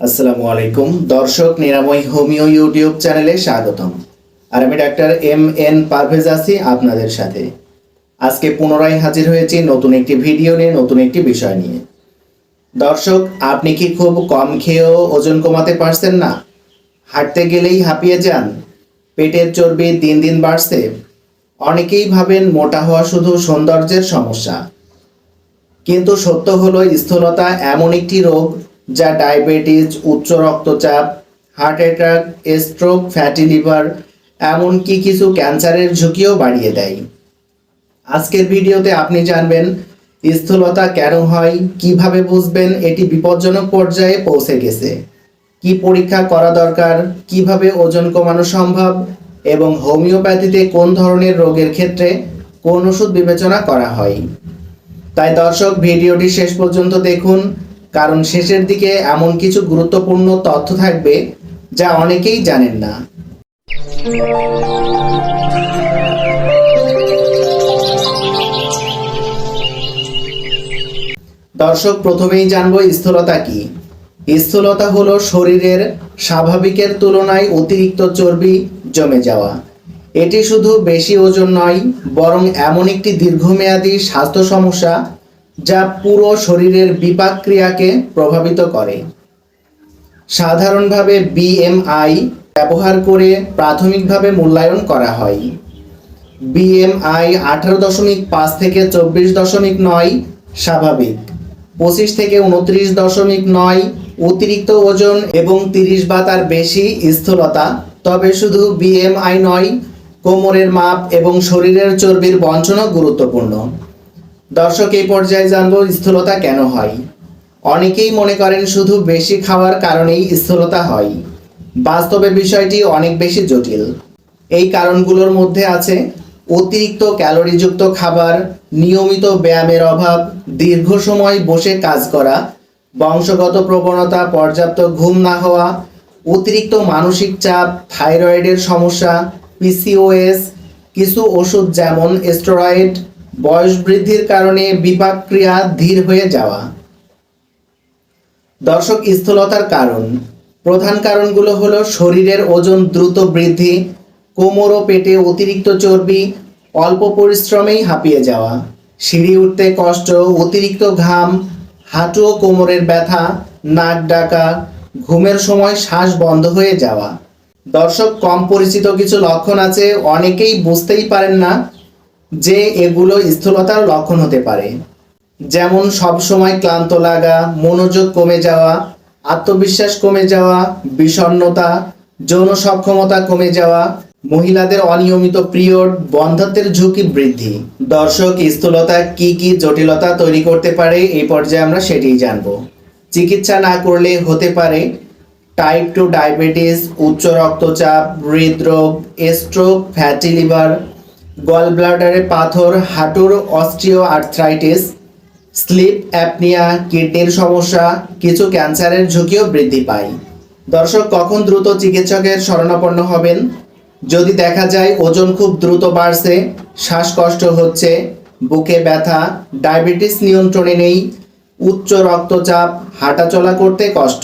আসসালামু আলাইকুম দর্শক, নিরাময় হোমিও ইউটিউব চ্যানেলে স্বাগতম। আর আমি ডাক্তার এম পারভেজ আছি আপনাদের সাথে। আজকে পুনরায় হাজির হয়েছি নতুন একটি ভিডিও নিয়ে, নতুন একটি বিষয় নিয়ে। দর্শক, আপনি কি খুব কম খেয়েও ওজন কমাতে পারছেন না? হাঁটতে গেলেই হাঁপিয়ে যান, পেটের চর্বি দিন দিন বাড়ছে। অনেকেই ভাবেন মোটা হওয়া শুধু সৌন্দর্যের সমস্যা, কিন্তু সত্য হলো স্থূলতা এমন একটি রোগ যা ডায়াবেটিস, উচ্চ রক্তচাপ, heart attack, stroke, fatty liver, এমনকি কিছু ক্যান্সারের ঝুঁকিও বাড়িয়ে দেয়। আজকের ভিডিওতে আপনি জানবেন স্থূলতা কেন হয়, কিভাবে বুঝবেন এটি বিপজ্জনক পর্যায়ে পৌঁছে গেছে, কি পরীক্ষা করা দরকার, কিভাবে ওজন কমানো সম্ভব এবং হোমিওপ্যাথিতে কোন ধরনের রোগের ক্ষেত্রে কোন ওষুধ বিবেচনা করা হয়। তাই দর্শক, ভিডিওটি শেষ পর্যন্ত দেখুন, কারণ শেষের দিকে এমন কিছু গুরুত্বপূর্ণ তথ্য থাকবে যা অনেকেই জানেন না। দর্শক, প্রথমেই জানবো স্থূলতা কি। স্থূলতা হলো শরীরের স্বাভাবিকের তুলনায় অতিরিক্ত চর্বি জমে যাওয়া। এটি শুধু বেশি ওজন নয়, বরং এমন একটি দীর্ঘমেয়াদী স্বাস্থ্য সমস্যা যা পুরো শরীরের বিপাক ক্রিয়াকে প্রভাবিত করে। সাধারণভাবে বিএমআই ব্যবহার করে প্রাথমিকভাবে মূল্যায়ন করা হয়। বিএমআই 18.5 থেকে 24.9 স্বাভাবিক, 25 থেকে 29.9 অতিরিক্ত ওজন এবং 30 বা তার বেশি স্থূলতা। তবে শুধু বিএমআই নয়, কোমরের মাপ এবং শরীরের চর্বির বণ্টনও গুরুত্বপূর্ণ। দর্শক, এই পর্যায়ে জানবো স্থূলতা কেন হয়। অনেকেই মনে করেন শুধু বেশি খাওয়ার কারণেই স্থূলতা হয়। বাস্তবে বিষয়টি অনেক বেশি জটিল। এই কারণগুলোর মধ্যে আছে অতিরিক্ত ক্যালোরিযুক্ত খাবার, নিয়মিত ব্যায়ামের অভাব, দীর্ঘ সময় বসে কাজ করা, বংশগত প্রবণতা, পর্যাপ্ত ঘুম না হওয়া, অতিরিক্ত মানসিক চাপ, থাইরয়েডের সমস্যা, পিসিওএস, কিছু ওষুধ যেমন স্টেরয়েড, বয়স বৃদ্ধির কারণে বিপাক ক্রিয়া ধীর হয়ে যাওয়া। দর্শক, স্থূলতার কারণ, প্রধান কারণগুলো হলো শরীরের ওজন দ্রুত বৃদ্ধি, কোমর ও পেটে অতিরিক্ত চর্বি, অল্প পরিশ্রমেই হাঁপিয়ে যাওয়া, সিঁড়ি উঠতে কষ্ট, অতিরিক্ত ঘাম, হাঁটু ও কোমরের ব্যথা, নাক ডাকা, ঘুমের সময় শ্বাস বন্ধ হয়ে যাওয়া। দর্শক, কম পরিচিত কিছু লক্ষণ আছে, অনেকেই বুঝতেই পারেন না যে এগুলো স্থূলতার লক্ষণ হতে পারে। যেমন সব সময় ক্লান্ত লাগা, মনোযোগ কমে যাওয়া, আত্মবিশ্বাস কমে যাওয়া, বিষণ্ণতা, যৌন সক্ষমতা কমে যাওয়া, মহিলাদের অনিয়মিত পিরিয়ড, বন্ধ্যাত্বের ঝুঁকি বৃদ্ধি। দর্শক, স্থূলতা কি কি জটিলতা তৈরি করতে পারে এই পর্যায়ে আমরা সেটিই জানব। চিকিৎসা না করলে হতে পারে টাইপ 2 ডায়াবেটিস, উচ্চ রক্তচাপ, হৃদরোগ, স্ট্রোক, ফ্যাটি লিভার, গল ব্লাডারে পাথর, হাঁটুর অস্টিও আর্থ্রাইটিস, স্লিপ অ্যাপনিয়া, কিডনির সমস্যা, কিছু ক্যান্সারের ঝুঁকিও বৃদ্ধি পায়। দর্শক, কখন দ্রুত চিকিৎসকের শরণাপন্ন হবেন? যদি দেখা যায় ওজন খুব দ্রুত বাড়ছে, শ্বাসকষ্ট হচ্ছে, বুকে ব্যথা, ডায়াবেটিস নিয়ন্ত্রণে নেই, উচ্চ রক্তচাপ, হাঁটাচলা করতে কষ্ট,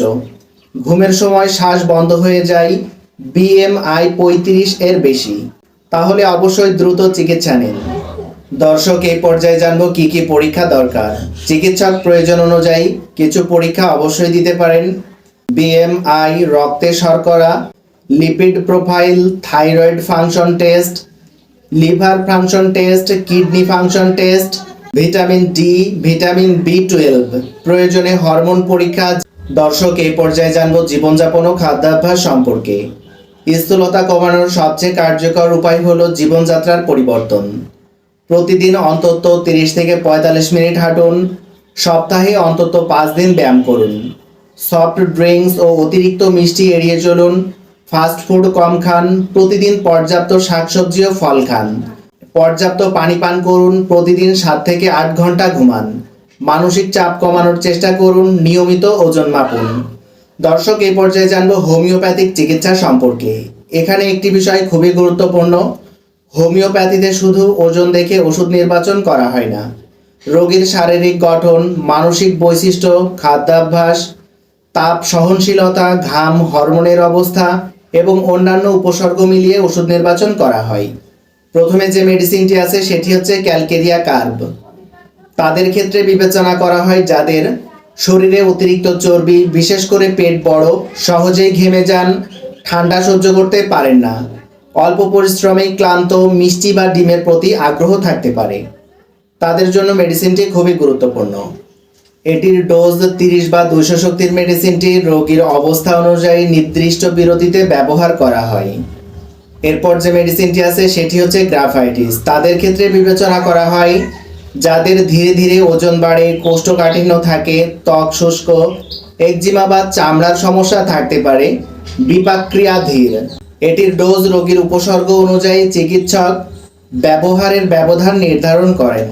ঘুমের সময় শ্বাস বন্ধ হয়ে যায়, বিএমআই 35 এর বেশি, তাহলে অবশ্যই দ্রুত চিকিৎসা নিন। দর্শক, এই পর্যায়ে জানবো কি কি পরীক্ষা দরকার। চিকিৎসক প্রয়োজন অনুযায়ী কিছু পরীক্ষা অবশ্যই দিতে পারেন। বিএমআই, রক্তে শর্করা, lipid profile, thyroid function test, liver function test, kidney function test, vitamin D, vitamin বি12, প্রয়োজনে হরমোন পরীক্ষা। দর্শক, এই পর্যায়ে জানবো জীবনযাপন ও খাদ্যাভ্যাস সম্পর্কে। স্থূলতা কমানোর সবচেয়ে কার্যকর উপায় হলো জীবনযাত্রার পরিবর্তন। প্রতিদিন অন্তত 30 থেকে 45 মিনিট হাঁটুন, সপ্তাহে অন্তত 5 দিন ব্যায়াম করুন, সফট ড্রিঙ্কস ও অতিরিক্ত মিষ্টি এড়িয়ে চলুন, ফাস্ট ফুড কম খান, প্রতিদিন পর্যাপ্ত শাকসবজি ও ফল খান, পর্যাপ্ত পানি পান করুন, প্রতিদিন 7 থেকে 8 ঘন্টা ঘুমান, মানসিক চাপ কমানোর চেষ্টা করুন, নিয়মিত ওজন মাপুন। দর্শক, এই পর্যায়ে জানবো হোমিওপ্যাথিক চিকিৎসা সম্পর্কে। এখানে একটি বিষয় খুবই গুরুত্বপূর্ণ। হোমিওপ্যাথিতে শুধু ওজন দেখে ওষুধ নির্বাচন করা হয় না। রোগীর শারীরিক গঠন, মানসিক বৈশিষ্ট্য, খাদ্যাভ্যাস, তাপ সহনশীলতা, ঘাম, হরমোনের অবস্থা এবং অন্যান্য উপসর্গ মিলিয়ে ওষুধ নির্বাচন করা হয়। প্রথমে যে মেডিসিনটি আছে সেটি হচ্ছে ক্যালকেরিয়া কার্ব। তাদের ক্ষেত্রে বিবেচনা করা হয় যাদের শরীরে অতিরিক্ত চর্বি, বিশেষ করে পেট বড়, সহজেই ঘেমে যান, ঠান্ডা সহ্য করতে পারেন না, অল্প পরিশ্রমেই ক্লান্ত, মিষ্টি বা ডিমের প্রতি আগ্রহ থাকতে পারে। তাদের জন্য মেডিসিনটি খুবই গুরুত্বপূর্ণ। এটির ডোজ 30 বা 200 শক্তির মেডিসিনটি রোগীর অবস্থা অনুযায়ী নির্দিষ্ট বিরতিতে ব্যবহার করা হয়। এরপর যে মেডিসিনটি আছে সেটি হচ্ছে গ্রাফাইটিস। তাদের ক্ষেত্রে বিবেচনা করা হয় যাদের ধীরে ধীরে ওজন বাড়ে, কোষ্ঠকাঠিন্য থাকে, ত্বক শুষ্ক, একজিমা বা চামড়ার সমস্যা থাকতে পারে, বিপাকক্রিয়া ধীর। এটির ডোজ রোগীর উপসর্গ অনুযায়ী চিকিৎসক ব্যবহারের ব্যবধান নির্ধারণ করেন।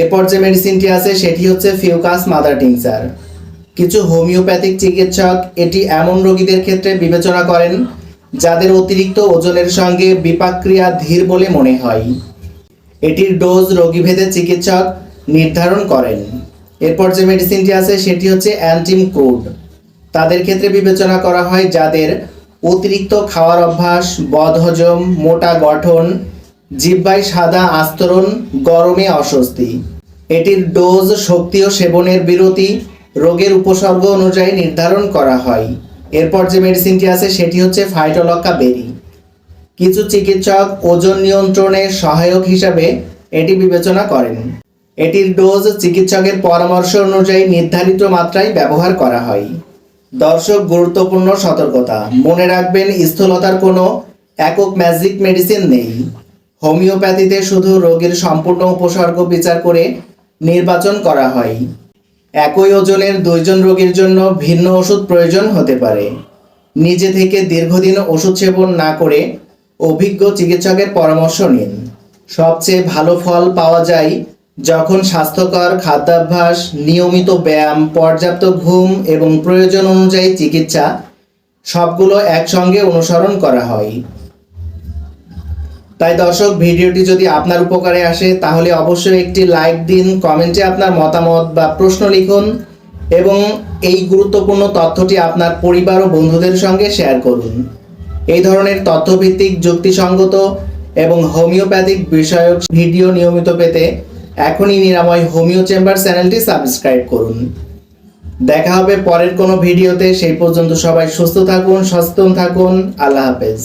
এরপর যে মেডিসিনটি আছে সেটি হচ্ছে ফিউকাস মাদার টিংচার। কিছু হোমিওপ্যাথিক চিকিৎসক এটি এমন রোগীদের ক্ষেত্রে বিবেচনা করেন যাদের অতিরিক্ত ওজনের সঙ্গে বিপাকক্রিয়া ধীর বলে মনে হয়। এটির ডোজ রোগীভেদে চিকিৎসক নির্ধারণ করেন। এরপর যে মেডিসিনটি আছে সেটি হচ্ছে অ্যান্টিমক্রুড। তাদের ক্ষেত্রে বিবেচনা করা হয় যাদের অতিরিক্ত খাওয়ার অভ্যাস, বদহজম, মোটা গঠন, জিহ্বায় সাদা আস্তরণ, গরমে অস্বস্তি। এটির ডোজ, শক্তি ও সেবনের বিরতি রোগের উপসর্গ অনুযায়ী নির্ধারণ করা হয়। এরপর যে মেডিসিনটি আছে সেটি হচ্ছে ফাইটোলক্কা বেরি। কিছু চিকিৎসক ওজন নিয়ন্ত্রণে সহায়ক হিসাবে এটি বিবেচনা করেন। এটির ডোজ চিকিৎসকের পরামর্শ অনুযায়ী নির্ধারিত মাত্রায় ব্যবহার করা হয়। দর্শক, গুরুত্বপূর্ণ সতর্কতা। মনে রাখবেন, স্থূলতার কোনো একক ম্যাজিক মেডিসিন নেই। হোমিওপ্যাথিতে শুধু রোগীর সম্পূর্ণ উপসর্গ বিচার করে নির্বাচন করা হয়। একই ওজনের 2 জন রোগীর জন্য ভিন্ন ওষুধ প্রয়োজন হতে পারে। নিজে থেকে দীর্ঘদিন ওষুধ সেবন না করে অভিজ্ঞ চিকিৎসকের পরামর্শ নিন। সবচেয়ে ভালো ফল পাওয়া যায় যখন স্বাস্থ্যকর খাদ্যাভ্যাস, নিয়মিত ব্যায়াম, পর্যাপ্ত ঘুম এবং প্রয়োজন অনুযায়ী চিকিৎসা সবগুলো একসঙ্গে অনুসরণ করা হয়। তাই দর্শক, ভিডিওটি যদি আপনার উপকারে আসে তাহলে অবশ্যই একটি লাইক দিন, কমেন্টে আপনার মতামত বা প্রশ্ন লিখুন এবং এই গুরুত্বপূর্ণ তথ্যটি আপনার পরিবার ও বন্ধুদের সঙ্গে শেয়ার করুন। এই ধরনের তথ্যভিত্তিক, যুক্তিসঙ্গত এবং হোমিওপ্যাথিক বিষয়ক ভিডিও নিয়মিত পেতে এখনই নিরাময় হোমিও চেম্বার চ্যানেলটি সাবস্ক্রাইব করুন। দেখা হবে পরের কোনো ভিডিওতে। সেই পর্যন্ত সবাই সুস্থ থাকুন, সচেতন থাকুন। আল্লাহ হাফেজ।